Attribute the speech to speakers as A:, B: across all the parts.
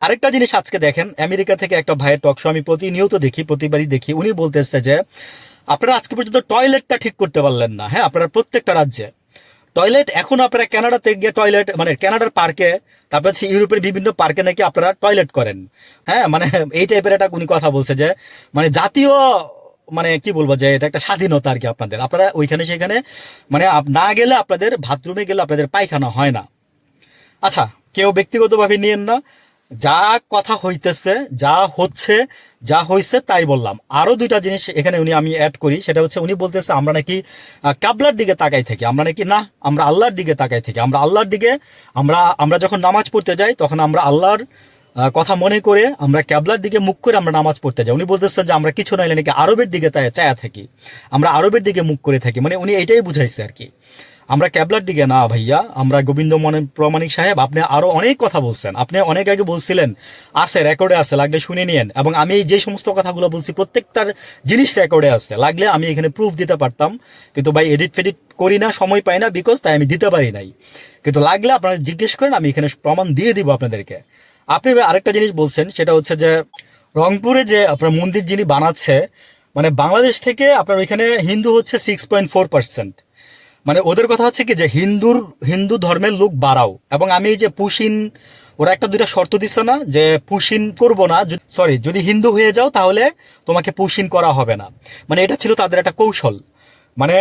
A: আরেকটা জিনিস আজকে দেখেন, আমেরিকা থেকে একটা ভাইয়ের টক শো আমি প্রতিনিয়ত দেখি, প্রতিবারই দেখি। উনি বলতেছে যে আপনারা আজকে পর্যন্ত টয়লেটটা ঠিক করতে পারলেন না। হ্যাঁ, আপনারা প্রত্যেকটা রাজ্যে টয়লেট, এখন আপনারা কানাডাতে গিয়ে টয়লেট, মানে কানাডার পার্কে, তারপর হচ্ছে ইউরোপের বিভিন্ন পার্কে নাকি আপনারা টয়লেট করেন। হ্যাঁ, মানে এই টাইপের একটা উনি কথা বলছে যে মানে জাতীয়, মানে কি বলবো, যে এটা একটা স্বাধীনতা আর কি আপনাদের, আপনারা ওইখানে সেখানে মানে না গেলে আপনাদের বাথরুমে গেলে আপনাদের পায়খানা হয় না। আচ্ছা, কেউ ব্যক্তিগতভাবে নিয়েন না। যা কথা হইতেছে, যা হচ্ছে, যা হইছে তাই বললাম। আরো দুইটা জিনিস এখানে আমি অ্যাড করি, সেটা হচ্ছে উনি বলতেছে আমরা নাকি কাবলার দিকে তাকাই থাকি, আমরা নাকি না, আমরা আল্লাহর দিকে তাকাই থাকি, আমরা আল্লাহর দিকে, আমরা আমরা যখন নামাজ পড়তে যাই তখন আমরা আল্লাহর কথা মনে করে আমরা ক্যাবলার দিকে মুখ করে আমরা নামাজ পড়তে যাই। উনি বলতেছেন যে আমরা কিছু নাইলে নাকি আরবের দিকে চায়া থাকি, আমরা আরবের দিকে মুখ করে থাকি, মানে উনি এটাই বুঝাইছে আর কি। আমরা ক্যাবলার দিকে না ভাইয়া, আমরা গোবিন্দ প্রমাণিক সাহেব, আপনি আরো অনেক কথা বলছেন, আপনি অনেক আগে বলছিলেন, আছে রেকর্ডে আছে, লাগলে শুনে নিয়েন। এবং আমি যে সমস্ত কথাগুলো বলছি প্রত্যেকটার জিনিস রেকর্ডে আছে, লাগলে আমি এখানে প্রুফ দিতে পারতাম, কিন্তু ভাই এডিট ফেডিট করি না, সময় পাই না, বিকজ তাই আমি দিতে পারি নাই। কিন্তু লাগলে আপনারা জিজ্ঞেস করেন, আমি এখানে প্রমাণ দিয়ে দিব আপনাদেরকে। আপনি আরেকটা জিনিস বলছেন, সেটা হচ্ছে যে রংপুরে যে আপনার মন্দির যিনি বানাচ্ছে, মানে বাংলাদেশ থেকে আপনার ওইখানে হিন্দু হচ্ছে 6.4%। মানে ওদের কথা হচ্ছে কি যে হিন্দু ধর্মের লোক বাড়াও। এবং আমি এই যে পুশিন, ওরা একটা দুইটা শর্ত দিচ্ছে না যে পুশিন করবো না, সরি, যদি হিন্দু হয়ে যাও তাহলে তোমাকে পুশিন করা হবে না। মানে এটা ছিল তাদের একটা কৌশল। মানে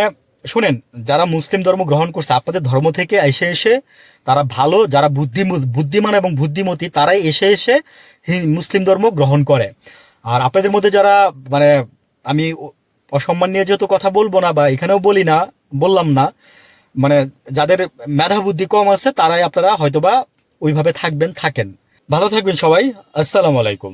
A: শুনেন, যারা মুসলিম ধর্ম গ্রহণ করছে আপনাদের ধর্ম থেকে এসে এসে, তারা ভালো, যারা বুদ্ধিমান এবং বুদ্ধিমতী, তারাই এসে এসে মুসলিম ধর্ম গ্রহণ করে। আর আপনাদের মধ্যে যারা, মানে আমি অসম্মান নিয়ে যেহেতু কথা বলবো না, বা এখানেও বলি না, বললাম না, মানে যাদের মেধা বুদ্ধি কম আছে তারাই আপনারা হয়তোবা ওইভাবে থাকবেন, থাকেন। ভালো থাকবেন সবাই। আসসালামু আলাইকুম।